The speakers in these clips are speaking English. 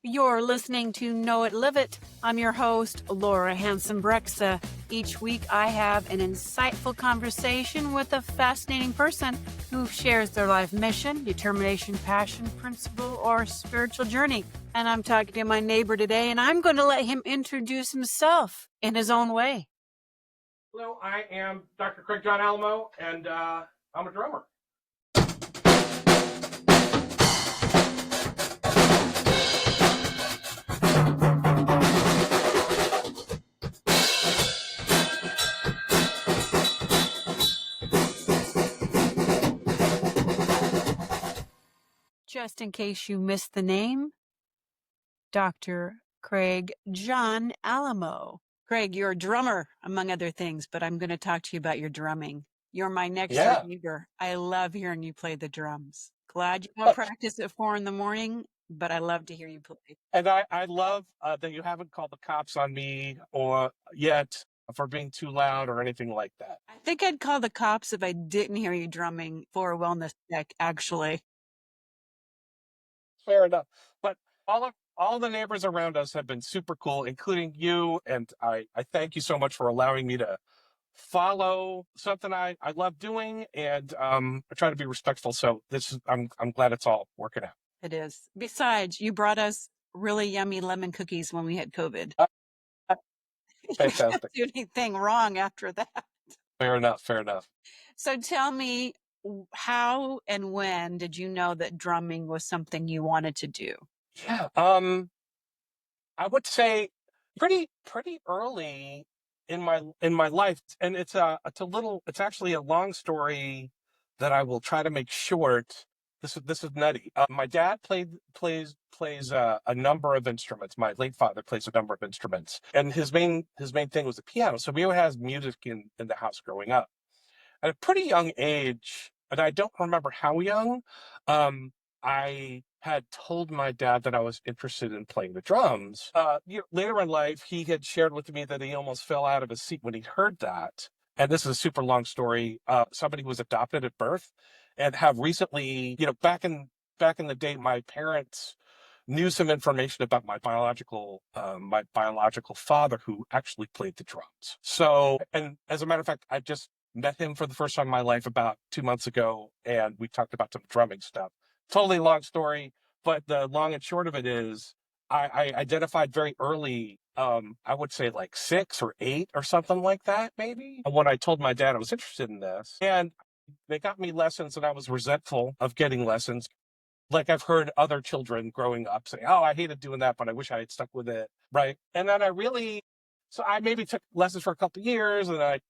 You're listening to Know It, Live It. I'm your host, Laura Hanson-Brexa. Each week, I have an insightful conversation with a fascinating person who shares their life mission, determination, passion, principle, or spiritual journey. And I'm talking to my neighbor today, and I'm going to let him introduce himself in his own way. Hello, I am Dr. Craig John Alimo, and I'm a drummer. Just in case you missed the name, Dr. Craig John Alimo. Craig, you're a drummer, among other things, but I'm going to talk to you about your drumming. You're my next door neighbor. I love hearing you play the drums. Glad you don't practice at 4 a.m, but I love to hear you play. And I love that you haven't called the cops on me or yet for being too loud or anything like that. I think I'd call the cops if I didn't hear you drumming for a wellness check, actually. Fair enough. But all the neighbors around us have been super cool, including you. And I thank you so much for allowing me to follow something I love doing, and I try to be respectful. So I'm glad it's all working out. It is. Besides, you brought us really yummy lemon cookies when we had COVID. Fantastic. You can't do anything wrong after that. Fair enough. So tell me, how and when did you know that drumming was something you wanted to do? Yeah. I would say pretty early in my life, and it's actually a long story that I will try to make short. This is nutty. My dad plays a number of instruments. My late father plays a number of instruments, and his main thing was the piano. So we always had music in the house growing up. At a pretty young age, and I don't remember how young, I had told my dad that I was interested in playing the drums. Later in life, he had shared with me that he almost fell out of his seat when he heard that. And this is a super long story. Somebody was adopted at birth and have recently, back in the day, my parents knew some information about my biological father, who actually played the drums. So, and as a matter of fact, I just met him for the first time in my life about 2 months ago, and we talked about some drumming stuff. Totally long story, but the long and short of it is I identified very early, I would say like 6 or 8 or something like that, maybe, when I told my dad I was interested in this. And they got me lessons, and I was resentful of getting lessons. Like I've heard other children growing up say, oh, I hated doing that, but I wish I had stuck with it. Right. And then so I maybe took lessons for a couple of years, and I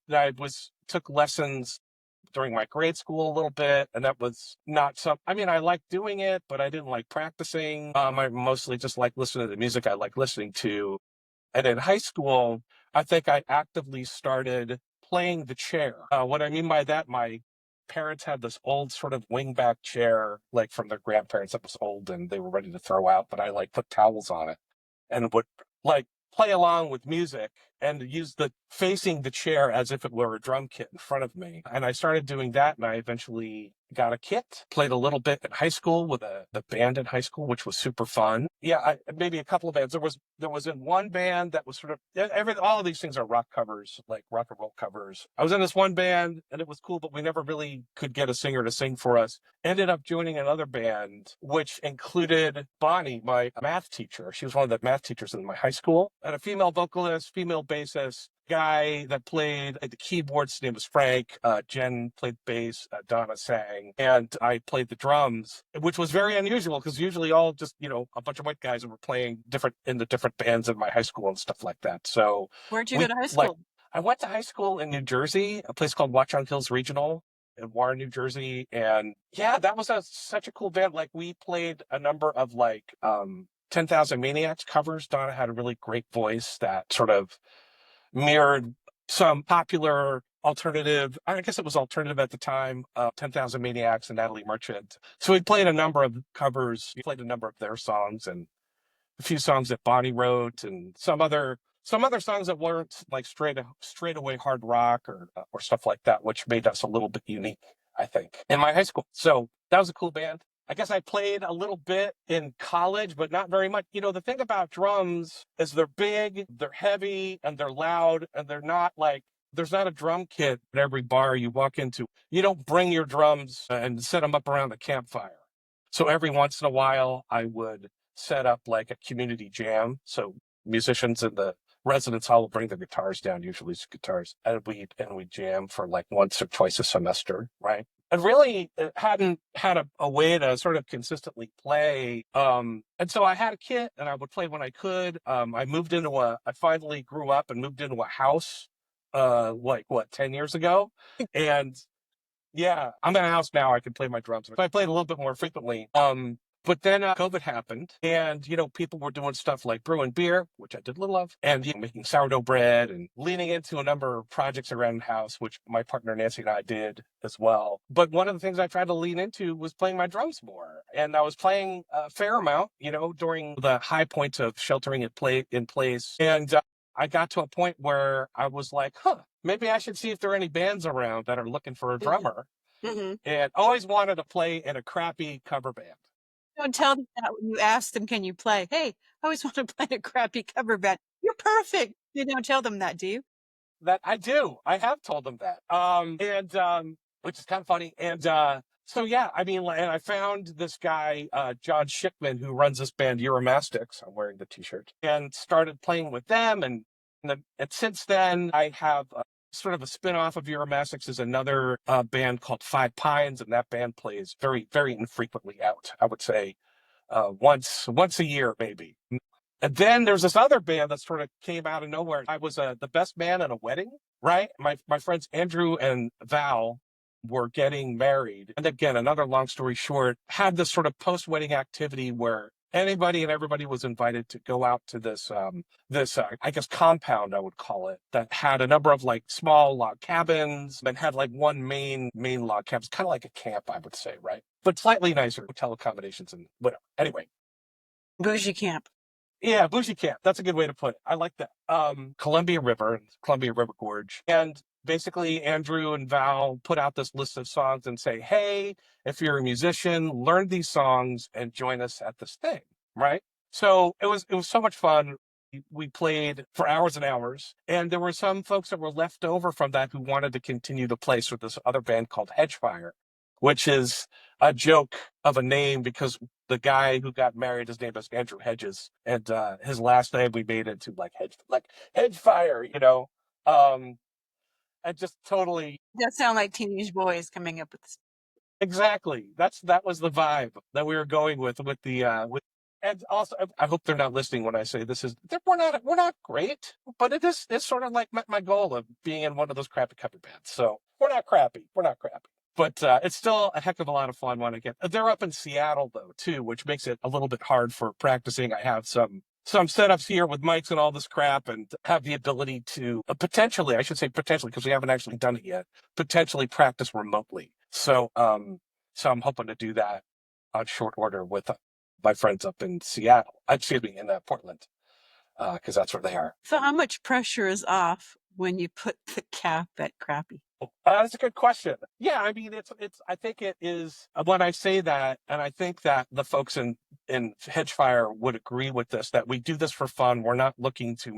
took lessons during my grade school a little bit. And that was not I liked doing it, but I didn't like practicing. I mostly just like listening to the music I like listening to. And in high school, I think I actively started playing the chair. What I mean by that, my parents had this old sort of wingback chair, like from their grandparents, that was old and they were ready to throw out, but I like put towels on it and would like play along with music and use facing the chair as if it were a drum kit in front of me. And I started doing that, and I eventually got a kit, played a little bit in high school with the band in high school, which was super fun. Yeah, maybe a couple of bands. There was in one band that was sort of all of these things are rock covers, like rock and roll covers. I was in this one band and it was cool, but we never really could get a singer to sing for us. Ended up joining another band, which included Bonnie, my math teacher. She was one of the math teachers in my high school, and a female vocalist, female bassist, guy that played the keyboards. His name was Frank. Jen played bass. Donna sang, and I played the drums, which was very unusual because usually all just a bunch of white guys were playing in the different bands in my high school and stuff like that. So where'd you go to high school? I went to high school in New Jersey, a place called Watchung Hills Regional in Warren, New Jersey, and yeah, that was such a cool band. Like we played a number of 10,000 Maniacs covers. Donna had a really great voice that sort of mirrored some popular alternative, I guess it was alternative at the time, 10,000 Maniacs and Natalie Merchant. So we played a number of covers. We played a number of their songs and a few songs that Bonnie wrote, and some other songs that weren't like straight away hard rock or stuff like that, which made us a little bit unique, I think, in my high school. So that was a cool band. I guess I played a little bit in college, but not very much. The thing about drums is they're big, they're heavy, and they're loud, and they're not like, there's not a drum kit at every bar you walk into. You don't bring your drums and set them up around the campfire. So every once in a while, I would set up like a community jam. So musicians in the residence hall will bring their guitars down, usually it's guitars, and we jam for like once or twice a semester, right? And really hadn't had a way to sort of consistently play. And so I had a kit and I would play when I could. I finally grew up and moved into a house, like what, 10 years ago. And yeah, I'm in a house now. I can play my drums. So I played a little bit more frequently. But then COVID happened, and people were doing stuff like brewing beer, which I did a little of, and making sourdough bread, and leaning into a number of projects around the house, which my partner Nancy and I did as well. But one of the things I tried to lean into was playing my drums more, and I was playing a fair amount, during the high points of sheltering in place, and I got to a point where I was like, maybe I should see if there are any bands around that are looking for a drummer. Mm-hmm. And always wanted to play in a crappy cover band. Don't tell them that when you ask them, can you play? Hey, I always want to play a crappy cover band. You're perfect. You don't tell them that, do you? That I do. I have told them that. Which is kind of funny. And so yeah, I mean, and I found this guy, John Schickman, who runs this band Euro-mast-ix. I'm wearing the t-shirt, and started playing with them. And since then, I have sort of a spin-off of Uromastyx is another band called Five Pines, and that band plays very, very infrequently out. I would say once a year, maybe. And then there's this other band that sort of came out of nowhere. I was the best man at a wedding, right? My friends Andrew and Val were getting married. And again, another long story short, had this sort of post-wedding activity where anybody and everybody was invited to go out to this, I guess, compound, I would call it, that had a number of like small log cabins and had like one main log cabin, kind of like a camp, I would say, right? But slightly nicer hotel accommodations and whatever. Anyway. Bougie camp. Yeah, bougie camp. That's a good way to put it. I like that. Columbia River Gorge. And basically, Andrew and Val put out this list of songs and say, hey, if you're a musician, learn these songs and join us at this thing, right? So it was so much fun. We played for hours and hours, and there were some folks that were left over from that who wanted to continue to play. So this other band called Hedgefire, which is a joke of a name because the guy who got married, his name is Andrew Hedges, and his last name we made into like Hedgefire, and just totally. That sound like teenage boys coming up with this. Exactly. That was the vibe that we were going with the. And also, I hope they're not listening when I say this is. We're not great, but it's sort of like my goal of being in one of those crappy cover bands. So we're not crappy. But it's still a heck of a lot of fun when I get. They're up in Seattle though too, which makes it a little bit hard for practicing. I have some setups here with mics and all this crap, and have the ability to potentially, I should say potentially, because we haven't actually done it yet, potentially practice remotely. So I'm hoping to do that on short order with my friends up in Seattle. Excuse me, in Portland, because that's where they are. So how much pressure is off when you put the cap at crappy? That's a good question. Yeah, I mean, I think it is when I say that, and I think that the folks in Hedgefire would agree with this, that we do this for fun. We're not looking to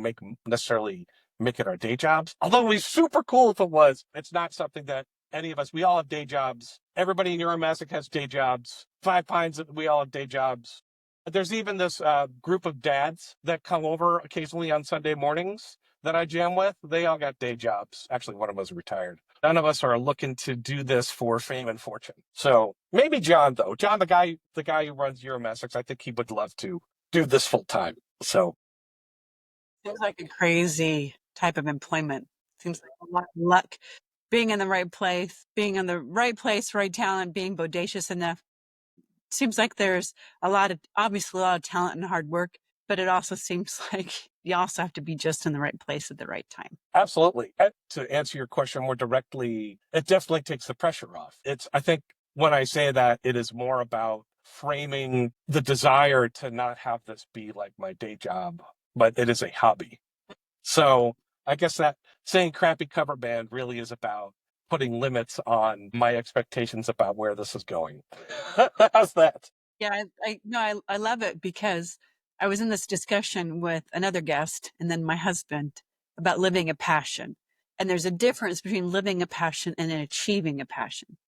necessarily make it our day jobs. Although it would be super cool if it was. It's not something that any of us, we all have day jobs. Everybody in Uromastyx has day jobs. Five Pines, we all have day jobs. There's even this group of dads that come over occasionally on Sunday mornings that I jam with. They all got day jobs. Actually, one of us is retired. None of us are looking to do this for fame and fortune. So maybe John, though. John, the guy who runs Uromastyx, I think he would love to do this full time. So Seems like a crazy type of employment. Seems like a lot of luck. Being in the right place, right talent, being bodacious enough. Seems like there's obviously a lot of talent and hard work, but it also seems like you also have to be just in the right place at the right time. Absolutely. And to answer your question more directly, it definitely takes the pressure off. I think when I say that, it is more about framing the desire to not have this be like my day job, but it is a hobby. So I guess that saying crappy cover band really is about putting limits on my expectations about where this is going. How's that? Yeah, I love it because I was in this discussion with another guest and then my husband about living a passion. And there's a difference between living a passion and achieving a passion.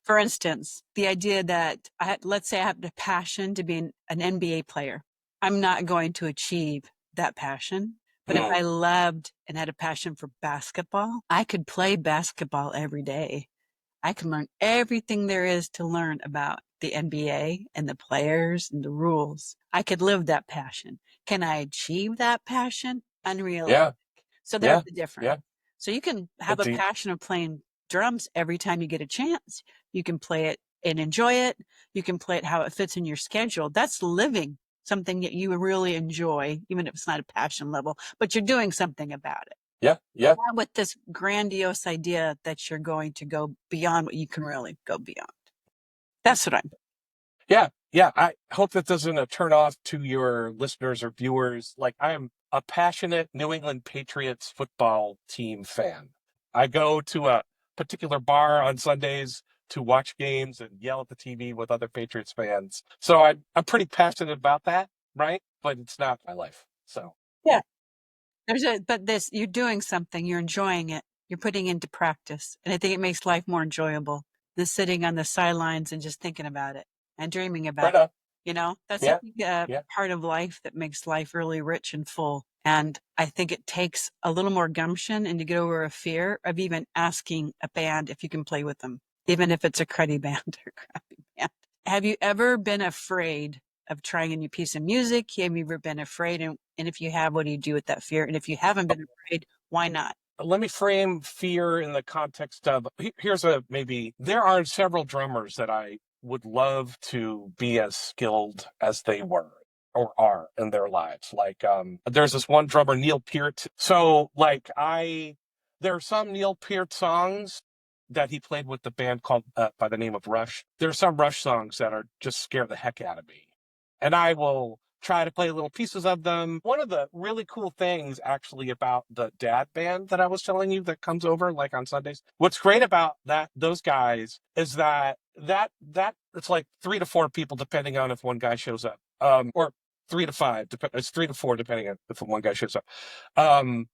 For instance, the idea that let's say I have the passion to be an NBA player. I'm not going to achieve that passion. But if I loved and had a passion for basketball, I could play basketball every day. I can learn everything there is to learn about the NBA and the players and the rules. I could live that passion. Can I achieve that passion? Unrealistic. Yeah, So there's yeah, the difference. yeah. So you can have a Indeed. passion of playing drums every time you get a chance. You can play it and enjoy it. You can play it how it fits in your schedule. That's living something that you really enjoy, even if it's not a passion level, but you're doing something about it. Yeah, yeah. Not with this grandiose idea that you're going to go beyond what you can really go beyond. That's what I'm. Yeah, yeah. I hope that doesn't turn off to your listeners or viewers. Like, I am a passionate New England Patriots football team fan. I go to a particular bar on Sundays to watch games and yell at the TV with other Patriots fans. So I'm pretty passionate about that, right? But it's not my life. So Yeah. But you're doing something, you're enjoying it, you're putting into practice. And I think it makes life more enjoyable than sitting on the sidelines and just thinking about it and dreaming about right it. on. That's Yeah, a yeah. part of life that makes life really rich and full. And I think it takes a little more gumption and to get over a fear of even asking a band if you can play with them, even if it's a cruddy band or crappy band. Have you ever been afraid of trying a new piece of music? Have you ever been afraid? And if you have, what do you do with that fear? And if you haven't been afraid, why not? Let me frame fear in the context of maybe there are several drummers that I would love to be as skilled as they were or are in their lives. Like, there's this one drummer, Neil Peart. So, like, there are some Neil Peart songs that he played with the band called by the name of Rush. There are some Rush songs that are just scare the heck out of me, and I will try to play little pieces of them. One of the really cool things actually about the dad band that I was telling you that comes over like on Sundays. What's great about those guys is that it's like 3 to 4 people depending on if one guy shows up. Or 3 to 5, it's 3 to 4 depending on if one guy shows up.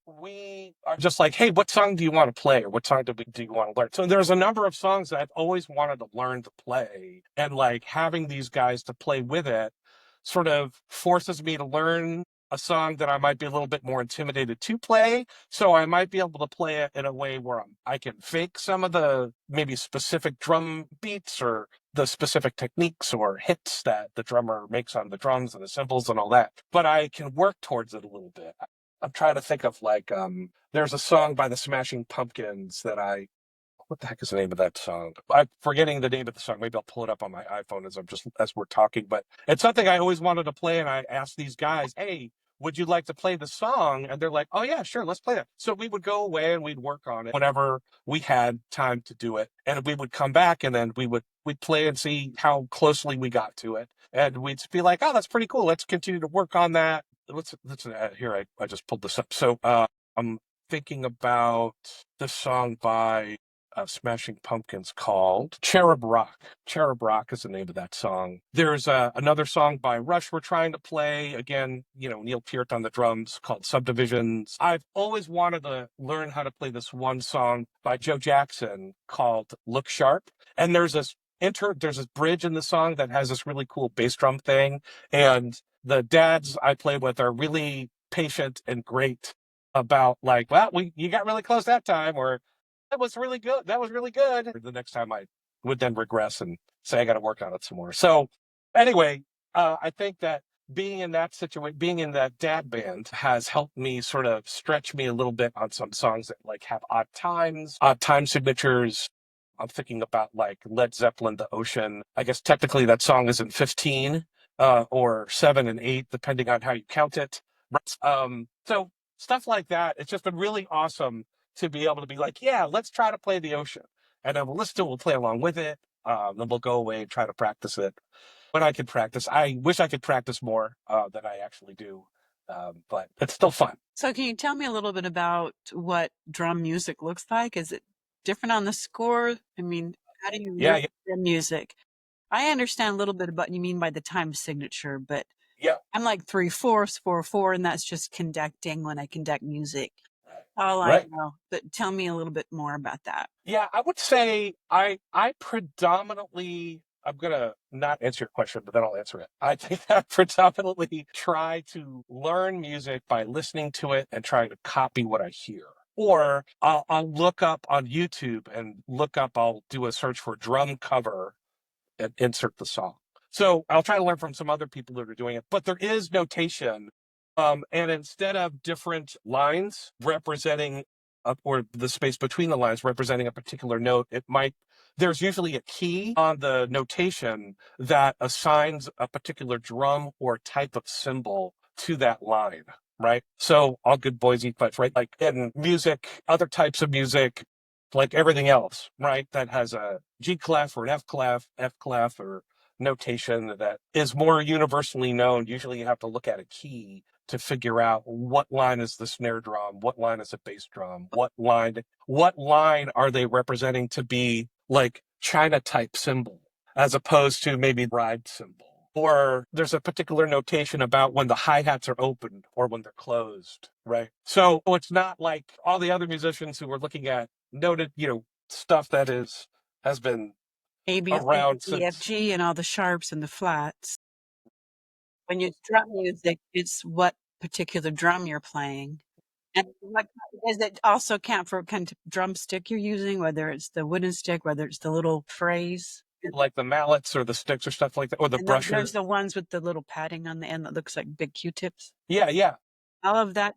We are just like, hey, what song do you want to play, or what song do you want to learn? So there's a number of songs that I've always wanted to learn to play, and like having these guys to play with it sort of forces me to learn a song that I might be a little bit more intimidated to play. So I might be able to play it in a way where I can fake some of the maybe specific drum beats or the specific techniques or hits that the drummer makes on the drums and the cymbals and all that. But I can work towards it a little bit. I'm trying to think of like, there's a song by the Smashing Pumpkins that what the heck is the name of that song? I'm forgetting the name of the song. Maybe I'll pull it up on my iPhone as we're talking. But it's something I always wanted to play, and I asked these guys, "Hey, would you like to play the song?" And they're like, "Oh yeah, sure, let's play it." So we would go away and we'd work on it whenever we had time to do it, and we would come back and then we'd play and see how closely we got to it, and we'd be like, "Oh, that's pretty cool. Let's continue to work on that." Let's here. I just pulled this up. So I'm thinking about the song by Smashing Pumpkins called Cherub Rock. Cherub Rock is the name of that song. There's another song by Rush we're trying to play. Again, Neil Peart on the drums, called Subdivisions. I've always wanted to learn how to play this one song by Joe Jackson called Look Sharp. And there's this bridge in the song that has this really cool bass drum thing. And the dads I play with are really patient and great about like, well, you got really close that time, or that was really good. That was really good. The next time I would then regress and say I got to work on it some more. So anyway, I think that being in that situation, being in that dad band has helped me sort of stretch me a little bit on some songs that like have odd time signatures. I'm thinking about like Led Zeppelin, The Ocean. I guess technically that song is in 15 or 7 and 8, depending on how you count it. So stuff like that. It's just been really awesome to be able to be like, yeah, let's try to play The Ocean. And then we'll listen to it, we'll play along with it. Then we'll go away and try to practice it. When I can practice, I wish I could practice more than I actually do. But it's still fun. So can you tell me a little bit about what drum music looks like? Is it different on the score? I mean, how do you Yeah, learn the music? I understand a little bit about what you mean by the time signature, but yeah, I'm like 3/4, 4/4, and that's just conducting when I conduct music. All I right. know. But tell me a little bit more about that. Yeah, I would say I predominantly, I'm gonna not answer your question, but then I'll answer it. I think I predominantly try to learn music by listening to it and trying to copy what I hear. Or I'll look up on YouTube and I'll do a search for drum cover and insert the song. So I'll try to learn from some other people that are doing it, but there is notation. And instead of different lines representing or the space between the lines representing a particular note, there's usually a key on the notation that assigns a particular drum or type of cymbal to that line. Right. So all good boys eat butts, right? Like in music, other types of music, like everything else, right? That has a G clef or an F clef or notation that is more universally known. Usually you have to look at a key to figure out what line is the snare drum, what line is a bass drum, what line are they representing to be like China type cymbal as opposed to maybe ride cymbal. Or there's a particular notation about when the hi-hats are open or when they're closed, right? So it's not like all the other musicians who were looking at noted, stuff that has been A, B, C, around D, F, since. G, and all the sharps and the flats. When you drum music, it's what particular drum you're playing. And what does it also count for what kind of drumstick you're using, whether it's the wooden stick, whether it's the little phrase? Like the mallets or the sticks or stuff like that, or the And there's brushes. the ones with the little padding on the end that looks like big Q-tips. Yeah. All of that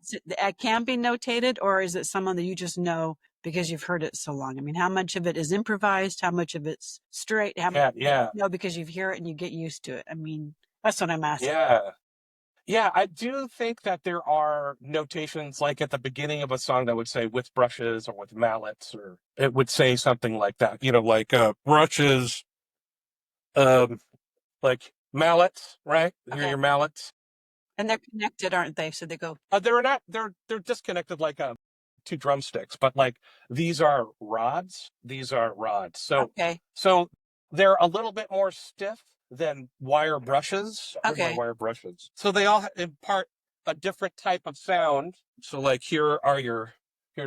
can be notated, or is it someone that you just know because you've heard it so long? I mean, how much of it is improvised? How much of it's straight? How much Yeah. you know because you hear it and you get used to it? I mean, that's what I'm asking. Yeah, I do think that there are notations like at the beginning of a song that would say with brushes or with mallets, or it would say something like that, like brushes, um, like mallets, right? Here are Okay. your mallets. And they're connected, aren't they? So they go, They're not, they're disconnected like two drumsticks, but like these are rods. These are rods. okay, So they're a little bit more stiff than wire brushes. Where are my okay. wire brushes? So they all impart a different type of sound. So like here's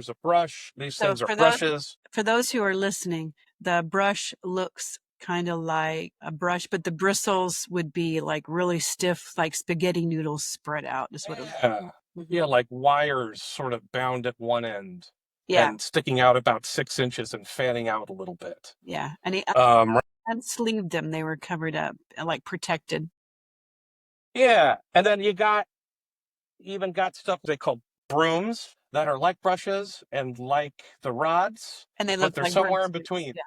a brush. These So things are brushes. for those who are listening, the brush looks kind of like a brush, but the bristles would be like really stiff, like spaghetti noodles spread out. Is what it. Yeah. Mhm. Yeah, like wires sort of bound at one end Yeah, and sticking out about 6 inches and fanning out a little bit. yeah. And he Um, unsleeved them; they were covered up, like protected. yeah. And then you even got stuff they call brooms that are like brushes and like the rods, And they but look they're like somewhere in broomsticks. between. Yeah,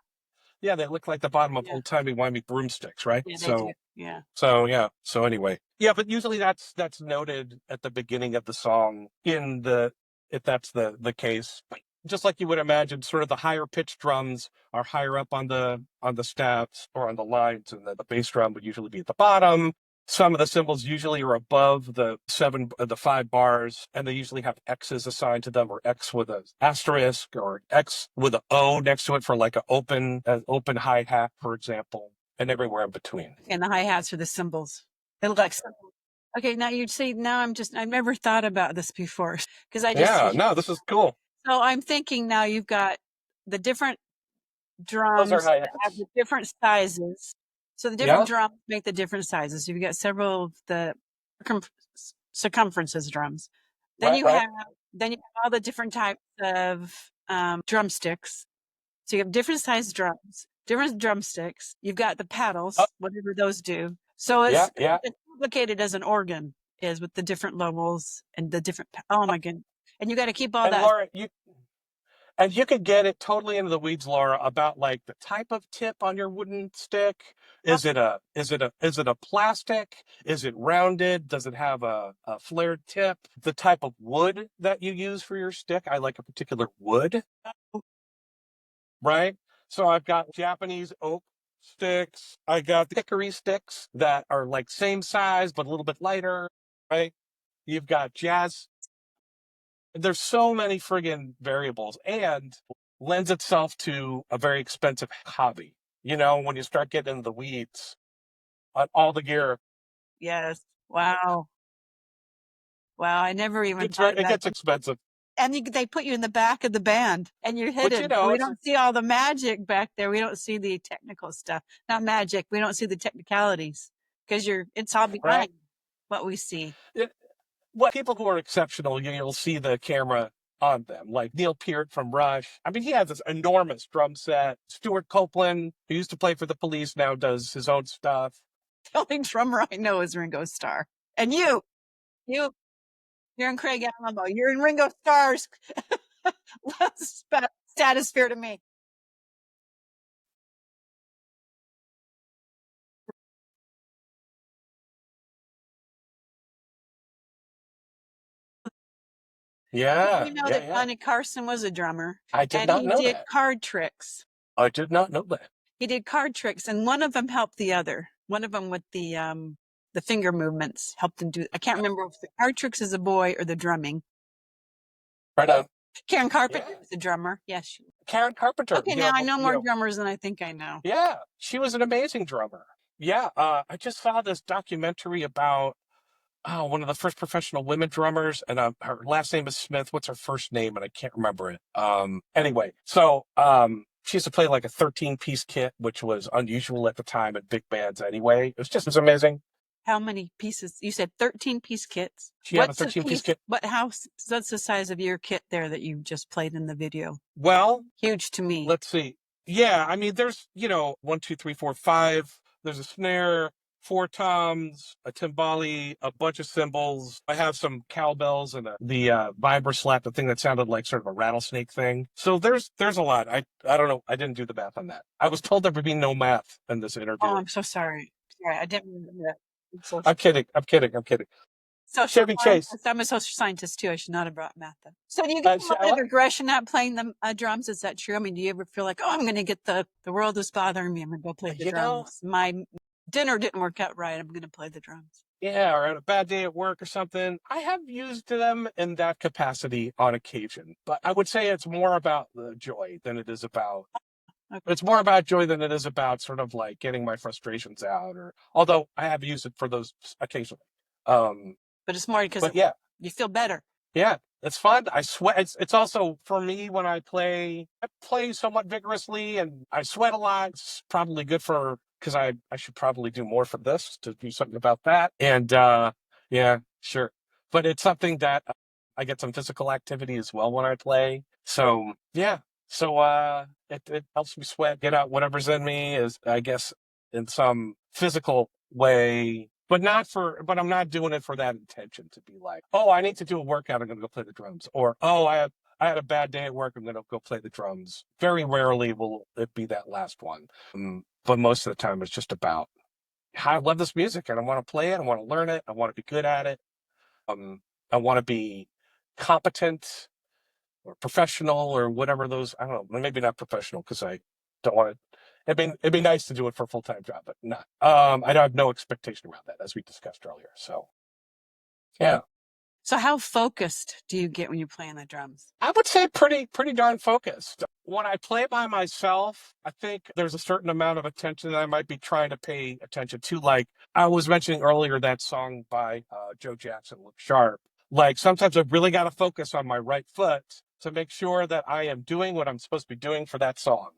Yeah, they look like the bottom of yeah, old timey wimey broomsticks, right? yeah. They do. So Yeah. so yeah. So anyway, yeah, but usually that's noted at the beginning of the song if that's the case. But just like you would imagine, sort of the higher pitched drums are higher up on the staffs or on the lines, and the bass drum would usually be at the bottom. Some of the cymbals usually are above the 5 bars, and they usually have X's assigned to them, or X with an asterisk, or X with an O next to it for like an open hi hat, for example, and everywhere in between. And the hi hats are the cymbals. They look like cymbals. Okay, now you see. Now I've never thought about this before because I just Yeah, no, this is cool. so I'm thinking now you've got the different Those are drums hi that have hats. the different sizes. So the different Yeah, drums make the different sizes. You've got several of the circumferences drums. Then right, you right. have all the different types of drumsticks. So you have different sized drums, different drumsticks. You've got the Oh, paddles, whatever those do. So yeah, it's yeah. as complicated as an organ is with the different levels and the different. Oh my goodness! And you got to keep all And that. Laura, you could get it totally into the weeds, Laura, about like the type of tip on your wooden stick. Is it a plastic? Is it rounded? Does it have a flared tip? The type of wood that you use for your stick. I like a particular wood, right? So I've got Japanese oak sticks. I got hickory sticks that are like same size but a little bit lighter, right? You've got jazz. There's so many friggin' variables. And lends itself to a very expensive hobby. When you start getting into the weeds on all the gear, Yes. Wow. Wow. I never even thought it about gets it. expensive. And they put you in the back of the band and you're But hidden. We it's don't see all the magic back there. We don't see the technical stuff. Not magic. We don't see the technicalities because it's all behind right. what we see. What people who are exceptional, you'll see the camera on them, like Neil Peart from Rush. I mean, he has this enormous drum set. Stuart Copeland, who used to play for the Police, now does his own stuff. The only drummer I know is Ringo Starr. And you're in Craig Alamo. You're in Ringo Starr's stratosphere to me. Yeah, You know yeah, that yeah. Johnny Carson was a drummer. I did And not he know did that. card tricks. I did not know that. He did card tricks, and one of them helped the other. One of them with the finger movements helped him do. I can't remember if the card tricks is a boy or the drumming. Right on. Karen Carpenter Yeah. was a drummer. Yes. Karen Carpenter. Okay, now I know more drummers than I think I know. Yeah, she was an amazing drummer. Yeah, I just saw this documentary about one of the first professional women drummers, and her last name is Smith. What's her first name? And I can't remember it. Anyway, so she used to play like a 13-piece kit, which was unusual at the time in big bands. Anyway, it was amazing. How many pieces? You said 13-piece kits. She had a 13-piece kit. That's the size of your kit there that you just played in the video? Well, huge to me. Let's see. Yeah, I mean, there's 1, 2, 3, 4, 5. There's a snare, 4 toms, a timbali, a bunch of cymbals. I have some cowbells and the vibra slap, the thing that sounded like sort of a rattlesnake thing. So there's a lot. I don't know. I didn't do the math on that. I was told there would be no math in this interview. Oh, I'm so sorry. Sorry, I didn't remember that. I'm kidding. Chevy Chase. I'm a social scientist too. I should not have brought math then. So do you get a lot of aggression at playing the drums? Is that true? I mean, do you ever feel like, oh, I'm going to get the world is bothering me. I'm going to go play the drums. My dinner didn't work out right. I'm going to play the drums. Yeah, or on a bad day at work or something. I have used them in that capacity on occasion, but I would say it's more about the joy than it is about. Okay. It's more about joy than it is about sort of like getting my frustrations out. Although I have used it for those occasionally. But it's more because you feel better. Yeah, it's fun. I sweat. It's also for me when I play somewhat vigorously and I sweat a lot. It's probably good because I should probably do more for this to do something about that. And yeah, sure. But it's something that I get some physical activity as well when I play. So yeah. So it helps me sweat, get out whatever's in me, is I guess in some physical way. But I'm not doing it for that intention to be like, oh, I need to do a workout, I'm going to go play the drums. Or, oh, I had a bad day at work, I'm going to go play the drums. Very rarely will it be that last one. But most of the time it's just about, I love this music and I want to play it, I want to learn it, I want to be good at it. I want to be competent or professional or whatever those, I don't know, maybe not professional because I don't want to. It'd be nice to do it for a full-time job, but not. I have no expectation around that, as we discussed earlier. So, yeah. So how focused do you get when you play on the drums? I would say pretty darn focused. When I play by myself, I think there's a certain amount of attention that I might be trying to pay attention to. Like I was mentioning earlier, that song by Joe Jackson, Look Sharp. Like sometimes I've really got to focus on my right foot to make sure that I am doing what I'm supposed to be doing for that song.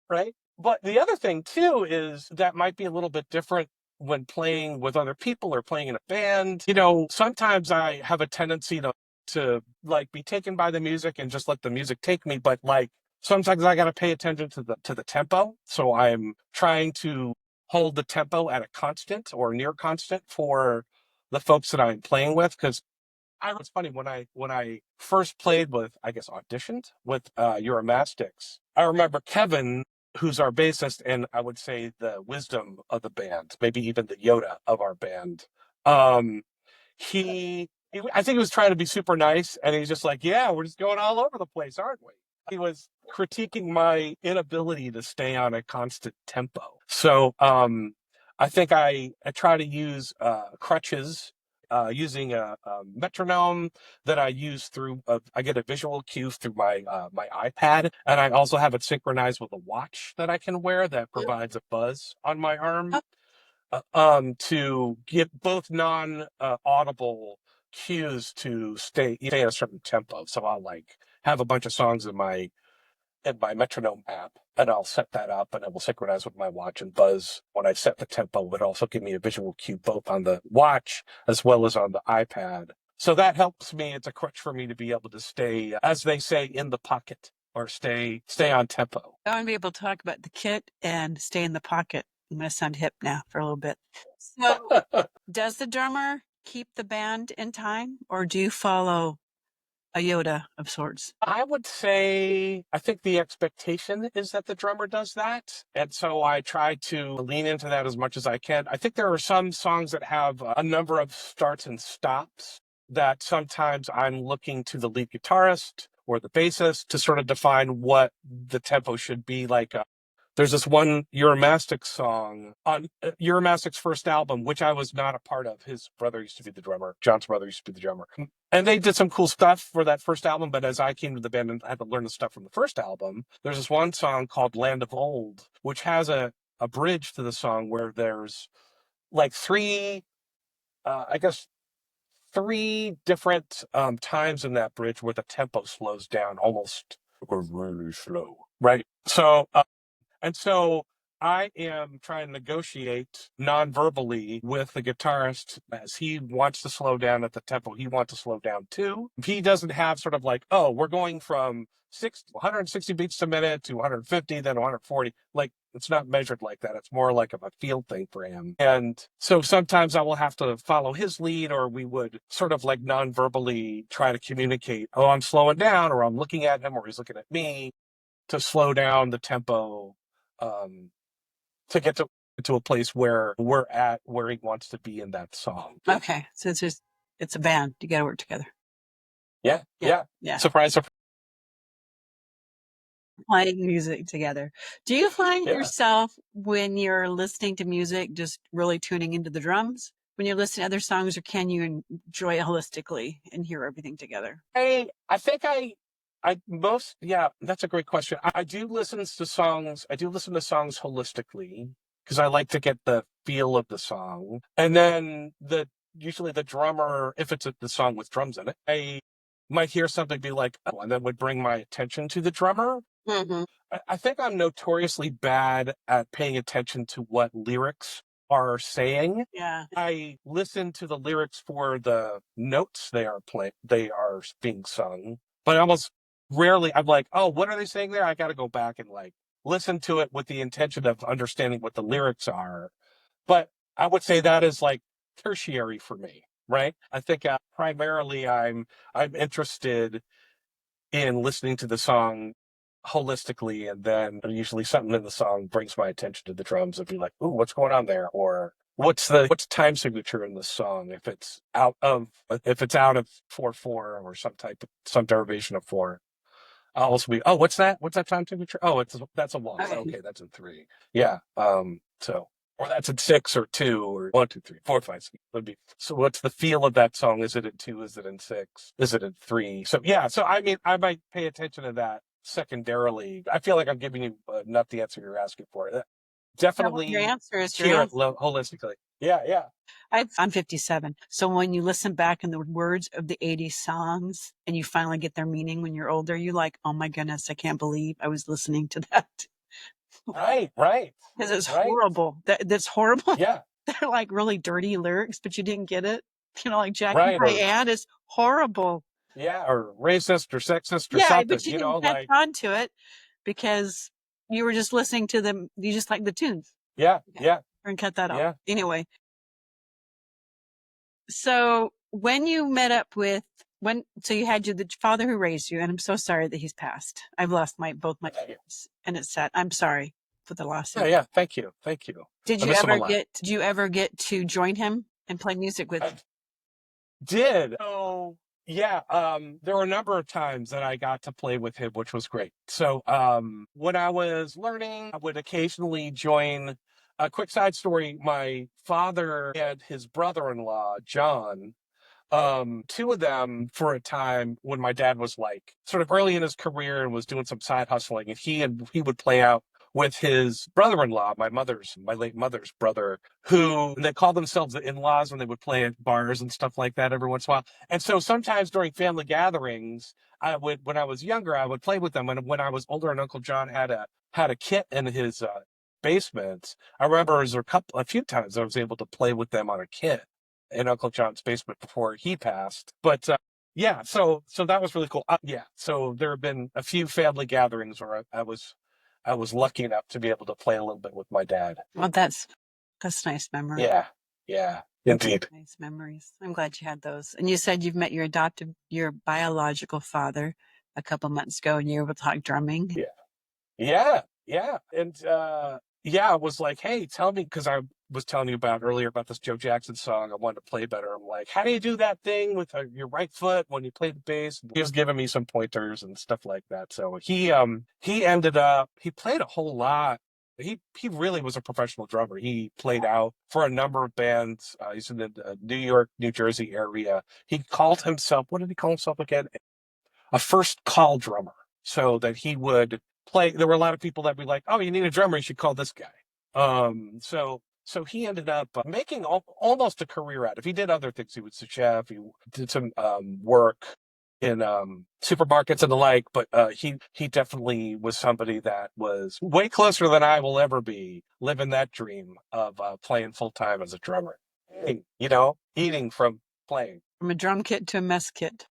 Right? But the other thing too is that might be a little bit different when playing with other people or playing in a band. Sometimes I have a tendency to like be taken by the music and just let the music take me. But like sometimes I got to pay attention to the tempo. So I'm trying to hold the tempo at a constant or near constant for the folks that I'm playing with. Because it's funny when I first played with, I guess, auditioned with Euro-mast-ix. I remember Kevin, who's our bassist, and I would say the wisdom of the band, maybe even the Yoda of our band. I think he was trying to be super nice, and he's just like, yeah, we're just going all over the place, aren't we? He was critiquing my inability to stay on a constant tempo. So I think I try to use crutches using a metronome that I use through, I get a visual cue through my iPad, and I also have it synchronized with a watch that I can wear that provides a buzz on my arm, to get both audible cues to stay at a certain tempo. So I'll like have a bunch of songs in my metronome app, and I'll set that up, and it will synchronize with my watch and buzz when I set the tempo. It also give me a visual cue both on the watch as well as on the iPad. So that helps me. It's a crutch for me to be able to stay, as they say, in the pocket, or stay on tempo. I want to be able to talk about the kit and stay in the pocket. I'm going to sound hip now for a little bit. So, does the drummer keep the band in time, or do you follow a Yoda of sorts? I would say, I think the expectation is that the drummer does that. And so I try to lean into that as much as I can. I think there are some songs that have a number of starts and stops that sometimes I'm looking to the lead guitarist or the bassist to sort of define what the tempo should be. Like, there's this one Euro-mast-ix song on Euro-mast-ix first album, which I was not a part of. His brother used to be the drummer. John's brother used to be the drummer. And they did some cool stuff for that first album. But as I came to the band and had to learn the stuff from the first album, there's this one song called Land of Old, which has a bridge to the song where there's like three different times in that bridge where the tempo slows down almost really slow. Right. So, and so I am trying to negotiate non-verbally with the guitarist as he wants to slow down at the tempo he wants to slow down too. He doesn't have sort of like, oh, we're going from 160 beats a minute to 150, then 140. Like, it's not measured like that. It's more like a feel thing for him. And so sometimes I will have to follow his lead, or we would sort of like non-verbally try to communicate, oh, I'm slowing down, or I'm looking at him, or he's looking at me, to slow down the tempo, to get to a place where we're at where he wants to be in that song. Okay, so it's a band. You got to work together. Yeah. Surprise. Playing music together. Do you find yourself, when you're listening to music, just really tuning into the drums when you're listening to other songs, or can you enjoy it holistically and hear everything together? I think that's a great question. I do listen to songs. I do listen to songs holistically because I like to get the feel of the song. And then usually the drummer, if it's the song with drums in it, I might hear something be like, oh, and that would bring my attention to the drummer. Mm-hmm. I think I'm notoriously bad at paying attention to what lyrics are saying. Yeah. I listen to the lyrics for the notes they are being sung, but almost rarely I'm like, oh, what are they saying there? I got to go back and like listen to it with the intention of understanding what the lyrics are. But I would say that is like tertiary for me, right? I think primarily I'm interested in listening to the song holistically, and then usually something in the song brings my attention to the drums and be like, ooh, what's going on there? Or what's time signature in the song? If it's out of 4/4 or some derivation of 4. I'll also be, oh, what's that? What's that time signature? Oh, that's a 1. Okay, that's in 3. Yeah. Or that's in 6 or 2 or 1, 2, 3, 4, 5, 6. So what's the feel of that song? Is it in 2? Is it in 6? Is it in 3? So yeah. So I mean, I might pay attention to that secondarily. I feel like I'm giving you not the answer you're asking for. Definitely your answer is hear it holistically. Yeah. I'm 57. So when you listen back in the words of the 80s songs and you finally get their meaning when you're older, you're like, oh my goodness, I can't believe I was listening to that. Right. Because it's horrible. That's horrible. Yeah. They're like really dirty lyrics, but you didn't get it. Like Jackie Diane is horrible. Yeah, or racist or sexist or something. But you didn't catch on to it because you were just listening to them. You just like the tunes. Yeah. And cut that off. Yeah. Anyway. So when you met up so you had the father who raised you, and I'm so sorry that he's passed. I've lost both my parents, and it's sad. I'm sorry for the loss. Yeah. Thank you. Did you ever get to join him and play music with him? Did. So yeah, there were a number of times that I got to play with him, which was great. So when I was learning, I would occasionally join A quick side story. My father and his brother-in-law, John, two of them for a time when my dad was like sort of early in his career and was doing some side hustling, and he would play out with his brother-in-law, my late mother's brother, who they called themselves the in-laws when they would play at bars and stuff like that every once in a while. And so sometimes during family gatherings, when I was younger, I would play with them. And when I was older and Uncle John had a kit in his basement, I remember there was a few times I was able to play with them on a kit in Uncle John's basement before he passed. But yeah, so that was really cool. Yeah, so there have been a few family gatherings where I was lucky enough to be able to play a little bit with my dad. Well, that's nice memory. Yeah, yeah, indeed. Nice memories. I'm glad you had those. And you said you've met your biological father a couple months ago, and you were able to talk drumming. Yeah, yeah. And yeah, I was like, hey, tell me, because I was telling you about earlier about this Joe Jackson song. I wanted to play better. I'm like, how do you do that thing with your right foot when you play the bass? He was giving me some pointers and stuff like that. So he played a whole lot. He really was a professional drummer. He played out for a number of bands. He's in the New York, New Jersey area. He called himself, what did he call himself again? A first call drummer. So that he would play. There were a lot of people that would be like, oh, you need a drummer, you should call this guy. So he ended up making almost a career out of it. He did other things. He was a chef. He did some work in supermarkets and the like, but he definitely was somebody that was way closer than I will ever be, living that dream of playing full time as a drummer. Eating from playing. From a drum kit to a mess kit.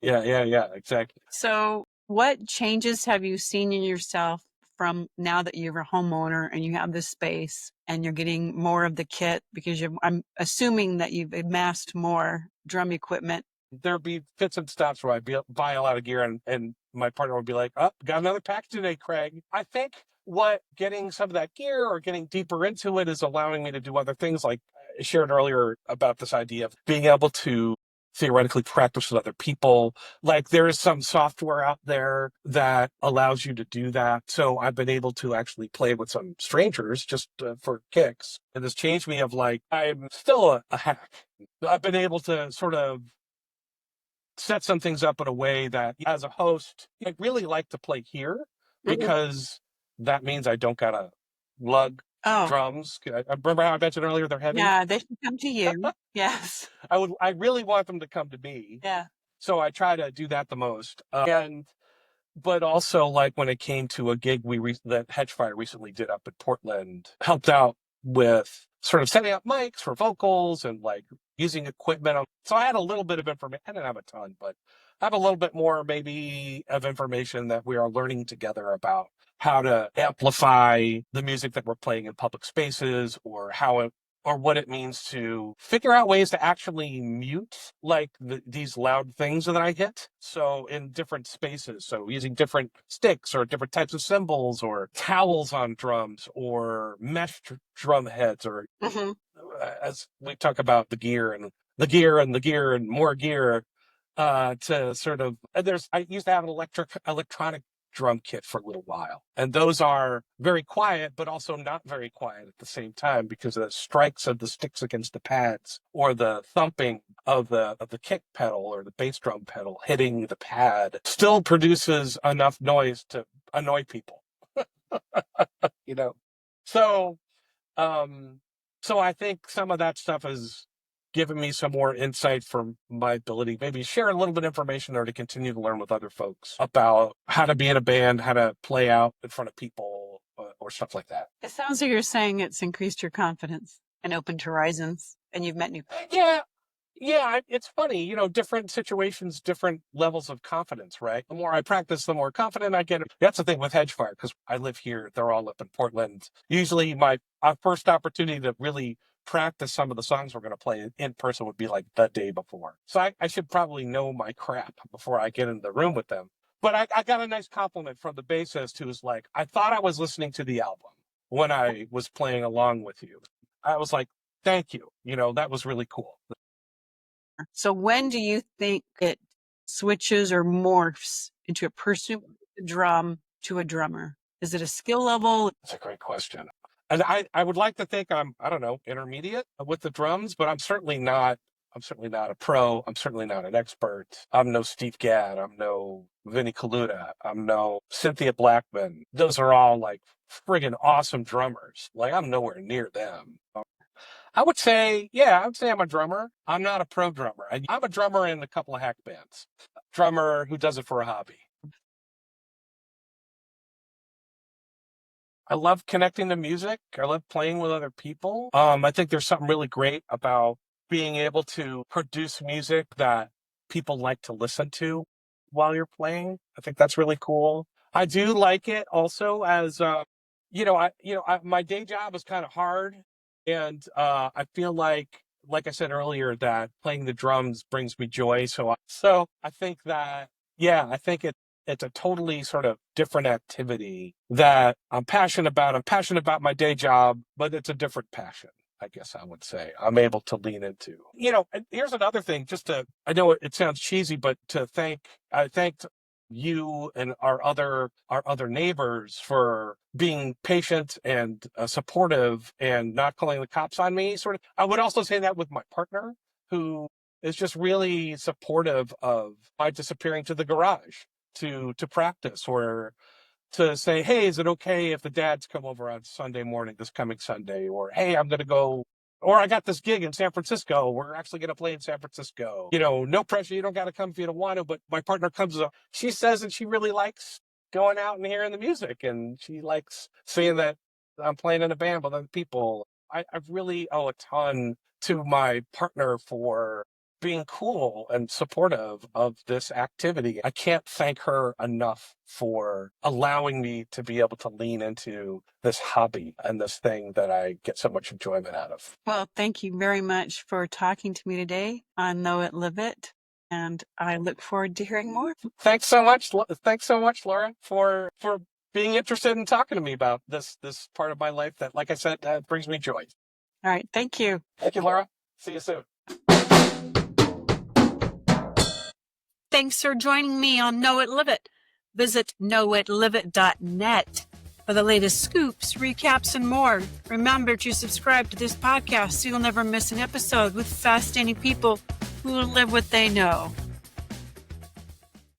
Yeah, exactly. So what changes have you seen in yourself from now that you're a homeowner and you have this space and you're getting more of the kit, because I'm assuming that you've amassed more drum equipment? There'd be fits and stops where I'd buy a lot of gear, and my partner would be like, oh, got another pack today, Craig. I think what getting some of that gear or getting deeper into it is allowing me to do other things. Like I shared earlier about this idea of being able to theoretically practice with other people. Like there is some software out there that allows you to do that. So I've been able to actually play with some strangers just for kicks. And this changed me of like, I'm still a hack. I've been able to sort of set some things up in a way that as a host, I really like to play here because that means I don't gotta lug drums. I remember how I mentioned earlier they're heavy? Yeah, they should come to you. Yes. I really want them to come to me. Yeah. So I try to do that the most. But also like when it came to a gig that Hedgefire recently did up in Portland, helped out with sort of setting up mics for vocals and like using equipment. So I had a little bit of information. I didn't have a ton, but I have a little bit more maybe of information that we are learning together about how to amplify the music that we're playing in public spaces, or what it means to figure out ways to actually mute like these loud things that I hit. So in different spaces, so using different sticks or different types of cymbals or towels on drums or mesh drum heads, or as we talk about the gear and more gear, to sort of, I used to have an electronic drum kit for a little while, and those are very quiet but also not very quiet at the same time, because the strikes of the sticks against the pads or the thumping of the kick pedal or the bass drum pedal hitting the pad still produces enough noise to annoy people. So I think some of that stuff has given me some more insight from my ability, maybe share a little bit of information or to continue to learn with other folks about how to be in a band, how to play out in front of people, or stuff like that. It sounds like you're saying it's increased your confidence and opened horizons, and you've met new people. Yeah, it's funny, different situations, different levels of confidence, right? The more I practice, the more confident I get. That's the thing with Hedgefire, because I live here, they're all up in Portland. Usually my first opportunity to really practice some of the songs we're going to play in person would be like the day before. So I should probably know my crap before I get in the room with them. But I got a nice compliment from the bassist who was like, I thought I was listening to the album when I was playing along with you. I was like, thank you. That was really cool. So when do you think it switches or morphs into a person with a drum to a drummer? Is it a skill level? That's a great question. And I would like to think I don't know, intermediate with the drums, but I'm certainly not a pro. I'm certainly not an expert. I'm no Steve Gadd. I'm no Vinnie Colaiuta. I'm no Cynthia Blackman. Those are all like friggin' awesome drummers. Like I'm nowhere near them. I would say, yeah, I would say I'm a drummer. I'm not a pro drummer. I'm a drummer in a couple of hack bands. Drummer who does it for a hobby. I love connecting to music. I love playing with other people. I think there's something really great about being able to produce music that people like to listen to while you're playing. I think that's really cool. I do like it also as, my day job is kind of hard, and I feel like I said earlier, that playing the drums brings me joy. So I think that, yeah, I think it's a totally sort of different activity that I'm passionate about. I'm passionate about my day job, but it's a different passion, I guess I would say, I'm able to lean into. And here's another thing, I know it sounds cheesy, but I thanked you and our other neighbors for being patient and supportive and not calling the cops on me. Sort of, I would also say that with my partner, who is just really supportive of my disappearing to the garage to practice, or to say, hey, is it okay if the dads come over on Sunday morning, this coming Sunday? Or, hey, I'm going to go, or I got this gig in San Francisco. We're actually going to play in San Francisco. No pressure. You don't got to come if you don't want to. But my partner comes up. She says that she really likes going out and hearing the music. And she likes seeing that I'm playing in a band with other people. I really owe a ton to my partner for being cool and supportive of this activity. I can't thank her enough for allowing me to be able to lean into this hobby and this thing that I get so much enjoyment out of. Well, thank you very much for talking to me today on Know It, Live It, and I look forward to hearing more. Thanks so much. Thanks so much, Laura, for being interested in talking to me about this part of my life that, like I said, brings me joy. All right. Thank you. Thank you, Laura. See you soon. Thanks for joining me on Know It, Live It. Visit knowitliveit.net for the latest scoops, recaps, and more. Remember to subscribe to this podcast so you'll never miss an episode with fascinating people who live what they know.